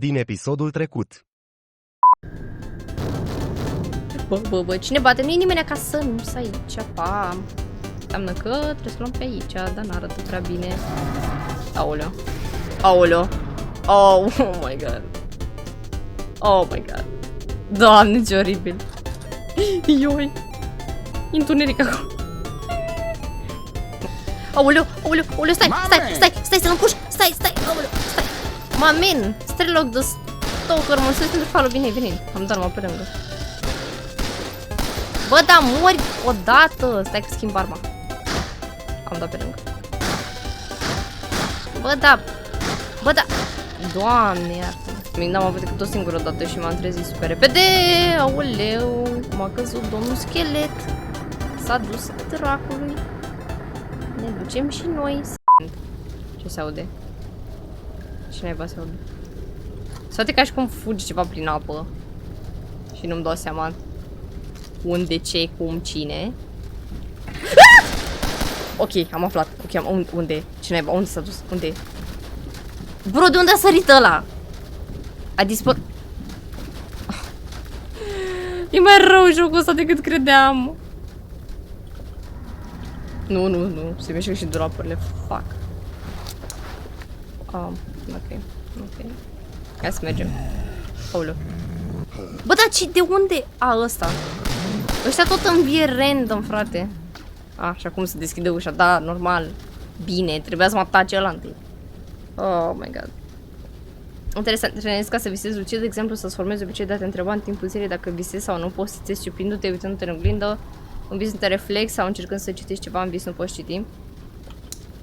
din episodul trecut. Bă, cine bate? Nu e nimeni acasă, nu stai aici, pam. Înseamnă că trebuie să luăm pe aici, dar n-arată prea bine. Aoleo. Aoleo. Oh my god. Oh my god. Doamne, ce oribil. Ioi. Întuneric acolo. Aoleo, aoleo, aoleo, stai să nu puși. Stai, aoleo, stai. Mamen, Strelog de stalker, mă sunt pentru falul, vine. Am dat numai pe lângă. Bă, da, mori odată. Stai că schimb arma. Am dat pe lângă. Bă, da. Doamne, iartă-mă. N-am avut decât o singură dată și m-am trezit super repede. Aoleu, m-a căzut domnul schelet. S-a dus dracului. Ne ducem și noi. Ce se aude? Ce naiba se aude? Se aude ca și cum fugi ceva prin apă. Și nu-mi dau seama unde, ce, cum, cine. Ok, am aflat. Ok, unde? Ce naiba? Unde s-a dus? Unde? Bro, de unde a sărit ăla? A dispărut. E mai rău jocul ăsta decât credeam. Nu. Se mișcă și durapurile. Fuck. Ok. Hai să mergem. Aoleu. Bă, dar de unde? Ăsta. Ăștia tot învie random, frate. Și acum se deschide ușa. Da, normal. Bine, trebuia să mă atace ăla întâi. Oh my god. Interesant, trenezi ca să visezi lucid, de exemplu, să-ți formezi obicei de a te întreba în timpul zilei dacă visezi sau nu poți să ți ciupindu-te, uitându-te în oglindă, în vis nu te reflex sau încercând să citești ceva în vis nu poți citi.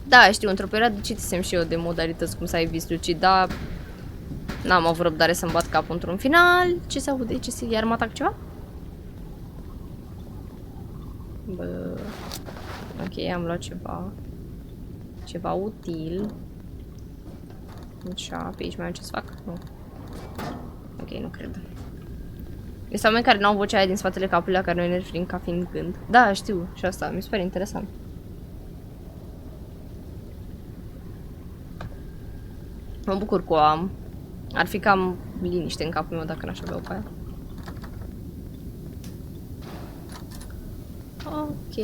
Da, știu, într-o perioadă citisem și eu de modalități cum să ai vis lucid, dar n-am avut răbdare să-mi bat capul într-un final. Ce se aude? Iar mă atac ceva? Bă... Ok, am luat ceva util. Așa, pe aici mai am ce să fac? Nu. Ok, nu cred. Este oameni care n-au vocea aia din spatele capului la care noi ne referim ca fiind gând. Da, știu, și asta, mi se pare interesant. Mă bucur că o am. Ar fi cam liniște în capul meu dacă n-aș avea-o pe aia. Ok,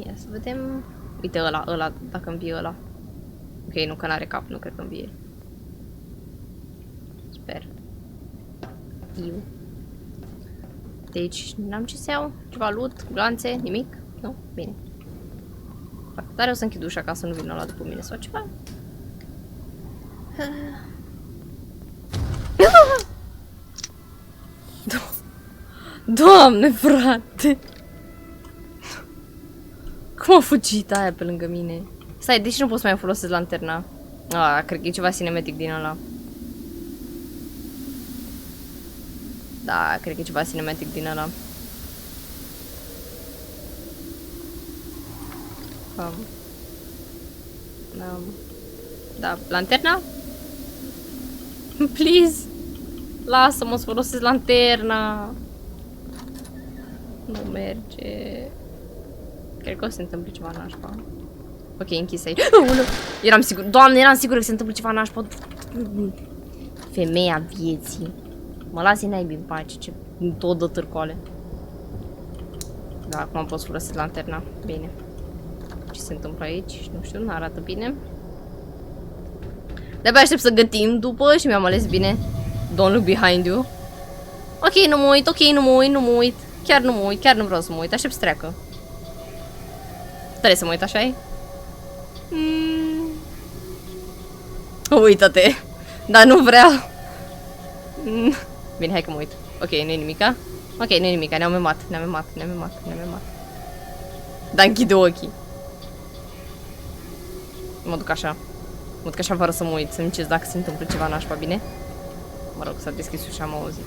ia să vedem. Uite ăla, dacă învie ăla. Ok, nu că n-are cap, nu cred că învie. Sper. Eu. Deci, n-am ce să iau? Ceva loot, glanțe, nimic? Nu? Bine. Dar eu să închid ușa ca să nu vină ăla după mine sau ceva. Doamne, frate! Cum a fugit aia pe lângă mine? Stai, deci nu pot să mai folosesc lanterna. Cred că e ceva cinematic din ăla. Da, cred că e ceva cinematic din ăla. Da, lanterna? Please! Lasă-mă să folosesc lanterna! Nu merge. Cred că o să se întâmple ceva nașpa. Ok, închis aici. Eram sigur, doamne, eram sigură că se întâmplă ceva nașpa. Femeia vieții. Mă lasi naibii în pace, ce tot dă târcoale. Da, acum pot să folosesc lanterna. Bine. Ce se întâmplă aici? Nu știu, nu arată bine. De-abia aștept să gătim după și mi-am ales bine. Don't look behind you. Ok, nu mă uit, Chiar nu mă uit, chiar nu vreau să mă uit, aștept să treacă. Trebuie să mă uit, așa-i? Uită-te. Dar nu vreau. Bine, hai că mă uit. Ok, nu-i nimica? Ok, nu-i nimica, ne-am memat. Dar închide ochii. Mă duc așa fără să mă uit, să-mi cez dacă se întâmplă ceva nașpa, bine? Mă rog, s-a deschis ușa, am auzit.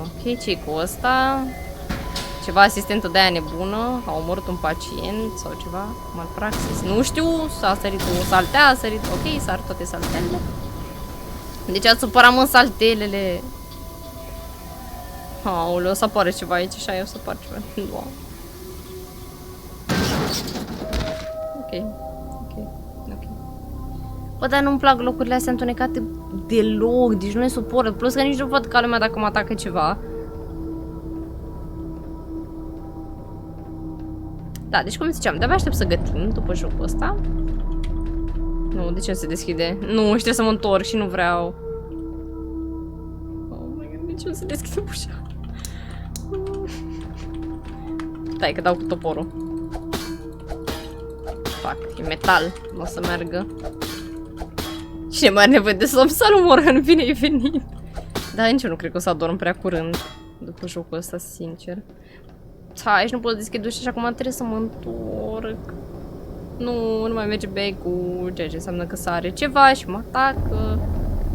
Ok, ce-i cu ăsta? Ceva asistentă de aia nebună, a omorât un pacient sau ceva, malpraxis, nu știu, s-a sărit o saltea, a sărit, ok, sar toate saltelele. Deci ați supărat mă saltelele. Aoleu, o să apară ceva aici, așa, eu o să apar ceva. Wow. Ok. Bă, dar nu-mi plac locurile astea întunecate deloc, deci nu le suport. Plus că nici nu văd ca lumea dacă mă atacă ceva. Da, deci cum ziceam, de-abia aștept să gătim după jocul ăsta. Nu, de ce nu se deschide? Nu, și trebuie să mă întorc și nu vreau. Oh my God, de ce nu se deschide ușa? Stai că dau cu toporul. Fac, e metal, nu o să meargă. Cine mai are nevoie de somn? Salut, Morgan, bine ai venit! Dar nici eu nu cred că o să adorm prea curând după jocul ăsta, sincer. Hai, și nu pot deschide ușa și acum trebuie să mă întorc. Nu mai merge back-ul, ceea ce înseamnă că sare ceva și mă atacă.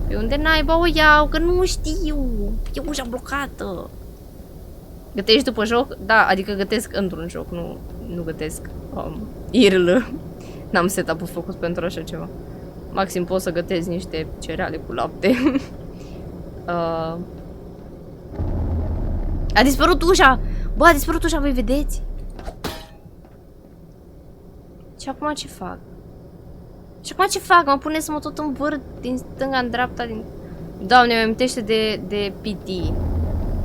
Pe unde naiba o iau, că nu știu. E ușa blocată. Gătești după joc? Da, adică gătesc într-un joc, nu gătesc IRL. N-am setup-ul făcut pentru așa ceva. Maxim pot să gătesc niște cereale cu lapte. A dispărut ușa! Bă, a dispărut ușa, voi vedeți? Și acum ce fac? Și acum ce fac? Mă pune să mă tot învârt din stânga în dreapta, din... Doamne, mi amintește de PT.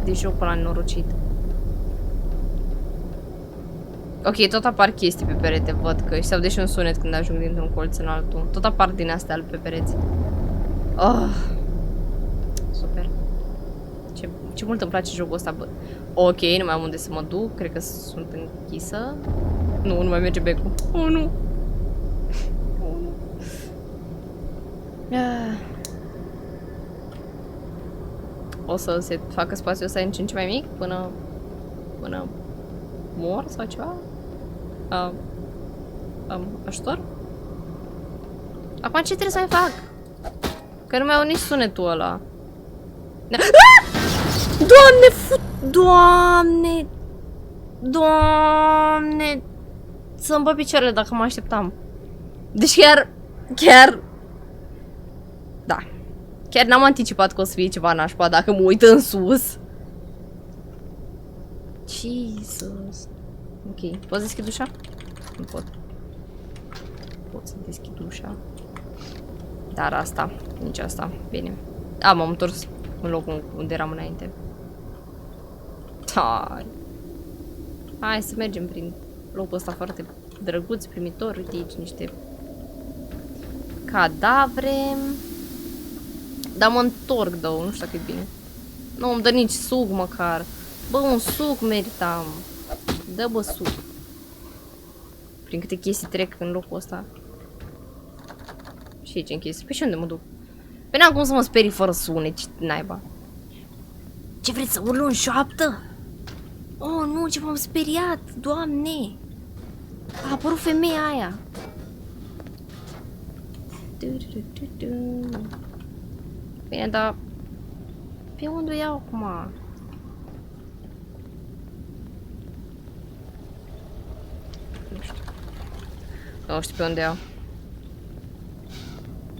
De jocul ăla nenorocit. Ok, tot apar chestii pe perete, văd că și se aude și un sunet când ajung dintr-un colț în altul. Tot apar din astea pe pereți. Oh. Super. Ce mult îmi place jocul ăsta, bă. Ok, nu mai am unde să mă duc, cred că sunt închisă. Nu mai merge becul. Oh, nu. Oh, nu. O să se facă spațiul ăsta în ce mai mic până mor sau ceva? Ajutor? Acum ce trebuie să mai fac? Că nu mai au nici sunetul ăla. Doamne, Doamne! Doamne! Să-mi bă picioarele dacă mă așteptam. Deci chiar... Da. Chiar n-am anticipat că o să fie ceva nașpa dacă mă uit în sus. Jesus. Ok. Poți deschid ușa? Nu pot. Pot să deschid ușa. Dar asta. Nici asta. Bine. Da, m-am întors în locul unde eram înainte. Hai să mergem prin locul ăsta foarte drăguț, primitor. Uite aici niște cadavre. Dar mă întorc, două, nu știu dacă e bine. Nu îmi dă nici suc măcar. Bă, un suc meritam. Dă, bă, suc. Prin câte chestii trec în locul ăsta. Și aici în chestii. Păi și unde mă duc? Păi n-am cum să mă sperii fără sunet, ce naiba. Ce vreți să urlu în șoaptă? Oh, nu, ce m-am speriat, Doamne! A apărut femeia aia. Bine, dar... Pe unde o iau acum? Nu știu. Nu știu pe unde iau.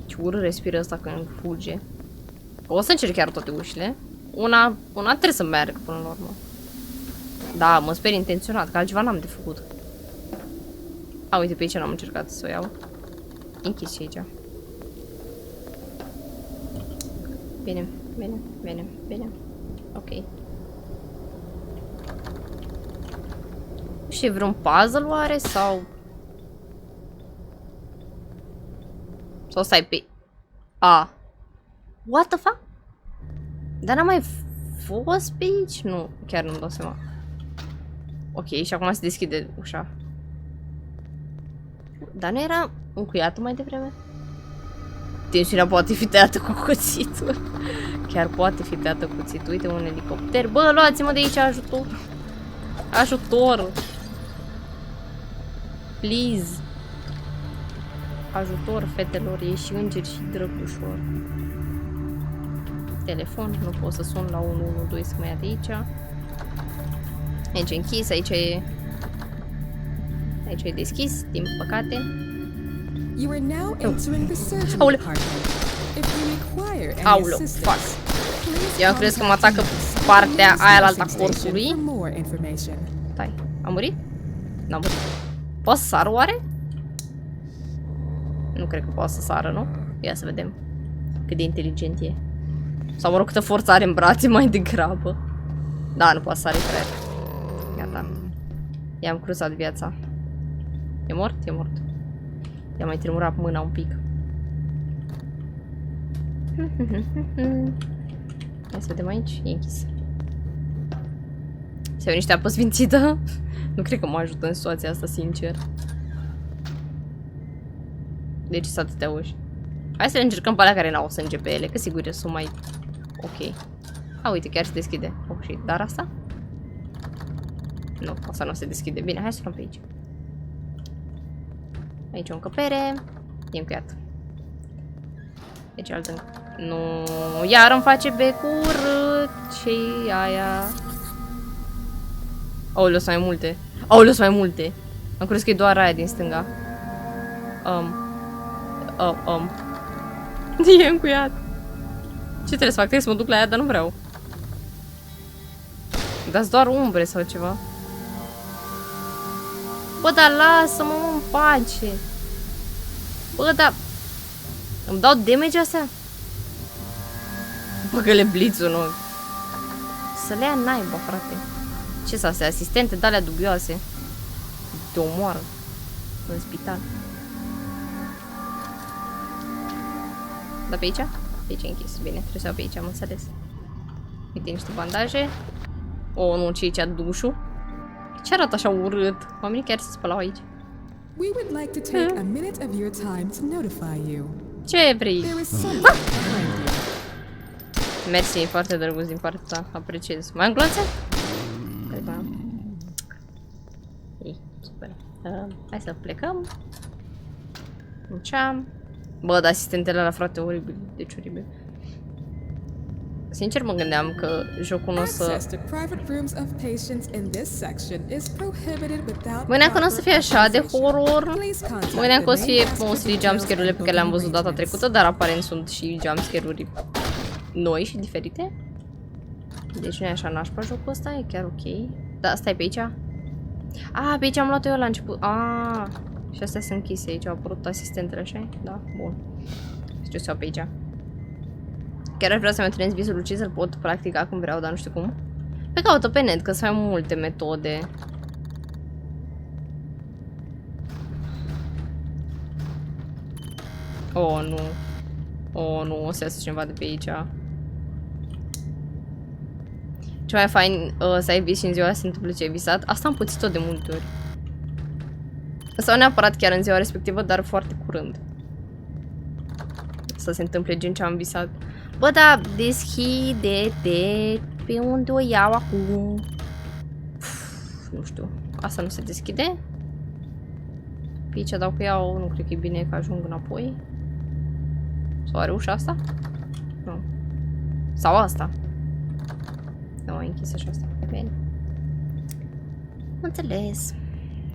Ce urât respiră ăsta când fuge. O să încerc chiar toate ușile. Una trebuie să meargă până la urmă. Da, mă sper intenționat, că altceva n-am de făcut. A, uite, pe aici n-am încercat să o iau. Închis și aici. Bine, bine, bine, bine. Ok. Și e vreun puzzle oare sau... Sau stai pe... A. What the fuck? Dar n-am mai fost pe aici? Nu, chiar nu-mi dau seama. Ok, și acum se deschide ușa. Dar nu era încuiată mai devreme? Tensiunea poate fi tăiată cu cuțitul. Chiar poate fi tăiată cu cuțitul. Uite un elicopter. Bă, luați-mă de aici, ajutor. Ajutor. Please. Ajutor, fetelor. E și îngeri și drăgușor. Telefon. Nu pot să sun la 112 să mă ia de aici. Aici e închis. Aici e... Aici e deschis, din păcate. You are now entering the surgery department. If you require any assistance, fuck. Eu cred că mă atacă partea aia la alta corpului. Stai, a murit? N-a murit. Poți să sar oare? Nu cred că poate să sară, nu? Ia să vedem cât de inteligent e. Sau mă rog, câtă forță are în brațe mai degrabă. Da, nu poate să sare, cred. Gata. I-am cruzat viața. E mort? E mort. I-am mai tremurat mâna un pic. Hai să vedem aici. E închis. Se vede niște apă sfințită. Nu cred că mă ajută în situația asta, sincer. Deci sunt atâtea uși. Hai să le încercăm pe alea care n-au sânge pe ele, că sigur eu sunt mai ok. A, uite, chiar se deschide. Oh, și dar asta? Nu, asta nu se deschide. Bine, hai să luăm pe aici. Aici o încăpere. E încheiat. Deci altă... Nu, iar îmi face becur. Ce-i aia? Aoleu, sunt mai multe. Aoleu, sunt mai multe. Am crezut că e doar aia din stânga. E încuiat. Ce trebuie să fac? Trebuie să mă duc la ea, dar nu vreau. Dați doar umbre sau ceva. Bă, dar lasă-mă în pace. Bă, dar... Îmi dau damage astea? Băgă-le blitzul în ochi. Să le ia naiba, frate. Ce-s astea? Asistente de-alea dubioase. Te omoară. În spital. Da, pe aici? Pe aici e închis. Bine, trebuie să iau pe aici, am înțeles. Uite niște bandaje. Oh, nu, ce aici dușul? Ce arată așa urât? Oamenii chiar se spălau aici. We would like to take a minute of your time to notify you. Ce vrei? There is someone behind you. Mersi, foarte drăguț din partea ta. Apreciez. Mai am gloanțe? Cred că am. Ei, super. Hai să plecăm. Luceam. Bă, dar asistentele la frate, oribil. Deci oribil. Sincer mă gândeam că jocul nu o să... Mă gândeam că nu o să fie așa de horror. Mă gândeam că o să fie jumpscare-urile pe care le-am văzut data trecută, dar aparent sunt și jumpscare-uri noi și diferite. Deci nu e așa nașpa jocul ăsta, e chiar ok. Da, stai pe aici. Ah, pe aici am luat eu la început. Ah, și astea sunt închise aici, au apărut asistentele, așa? Da, bun. Deci o să iau pe aici. Chiar aș vrea să-mi antrenez visul lucid, să-l pot practica cum vreau, dar nu știu cum. Pe caută pe net, că sunt mai multe metode. Oh, nu. Oh, nu, o să iasă cineva de pe aici. Ce mai fain să ai vis și în ziua se întâmplă ce ai visat. Asta am pățit-o de multe ori. Sau neapărat chiar în ziua respectivă, dar foarte curând. Să se întâmple gen ce am visat. Bă, da, deschide-te. Pe unde o iau acum? Nu știu. Asta nu se deschide? Pe aici dacă iau, nu cred că e bine că ajung înapoi. Sau are ușa asta? Nu. Sau asta? Nu, e închisă și asta. Bine. Înțeles.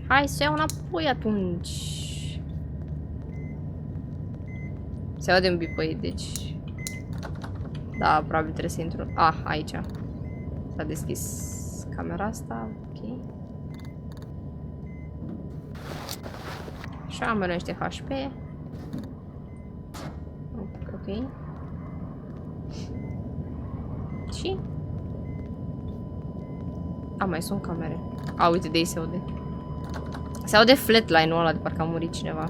Hai să iau înapoi atunci. Se aude un bipăi, deci... Da, probabil trebuie să intru... Ah, aici. S-a deschis camera asta, ok. Așa, am niște HP. Ok. Și? A, mai sunt camere. A, uite, de aici se aude. Se aude flatline-ul ăla, de parcă a murit cineva.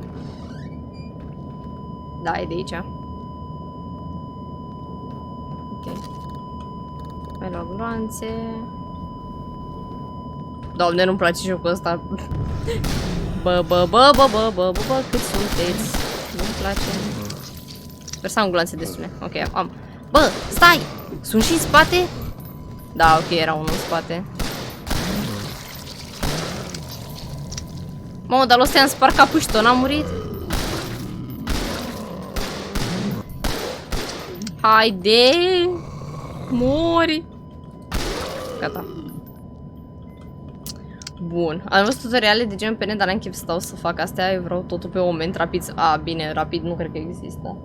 Da, e de aici. Ok. Mai luau gloanțe. Doamne, nu-mi place jocul ăsta. Bă, cât sunteți? Nu-mi place. Sper să am gloanțe destule. Ok, am. Bă, stai! Sunt și în spate? Da, ok, era unul în spate. Mamă, dar ăsta i-am spart capul și tot n-a murit? Haide! Mori! Gata. Bun. Am văzut tutoriale de gen pe net, dar n-am chef să stau să fac astea. Eu vreau totul pe moment, rapid. A, bine, rapid nu cred că există.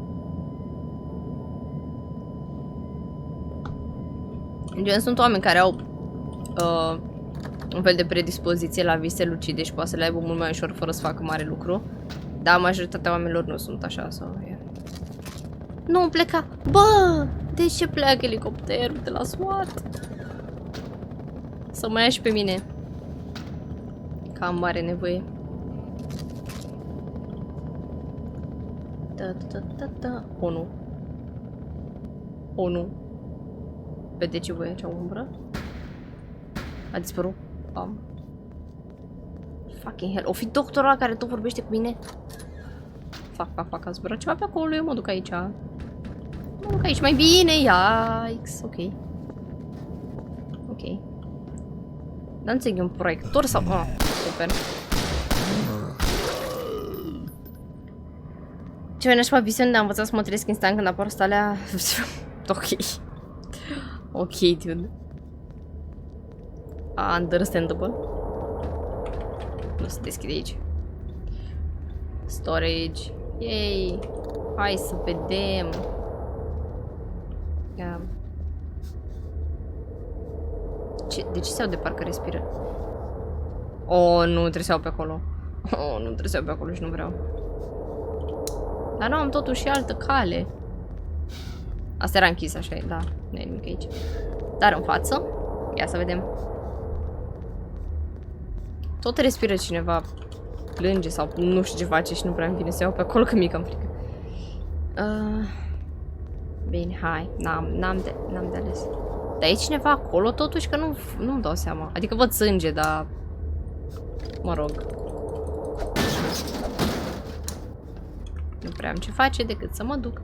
Gen, sunt oameni care au un fel de predispoziție la vise lucide și poate să le aibă mult mai ușor fără să facă mare lucru. Dar majoritatea oamenilor nu sunt așa, sau... Nu pleca. Bă! De ce pleacă elicopterul de la SWAT? Să mă ia și pe mine. Cam mare nevoie. Da. O, nu. O, nu. Vede ce voie acea umbră? A dispărut. Bam. Fucking hell. O fi doctorul ăla care tot vorbește cu mine? Fac, a zburat ceva pe acolo, eu mă duc aici. Mă duc aici mai bine, yikes, ok. Ok. Dar nu înțeleg, e un proiector sau... Oh, super. Ce mai nașpa visiune de a învăța să mă trezesc instant când apar stalea... Ok. Ok, dude. Understandable. Nu se deschide aici. Storage. Yay. Hai să vedem. Ia. De ce se aude parcă respiră? Oh, nu, trebuie să iau pe acolo. Oh, nu, trebuie să iau pe acolo și nu vreau. Dar nu, am totuși altă cale. Asta era închis, așa e, da. Nu e nimic aici. Dar în față. Ia să vedem. Tot respiră cineva. Plânge sau nu știu ce face și nu prea îmi vine să iau pe acolo, că mi-e cam frică. Bine, hai. N-am de ales. Dar e cineva acolo totuși, că nu-mi dau seama. Adică văd sânge, dar... Mă rog. Nu prea am ce face decât să mă duc.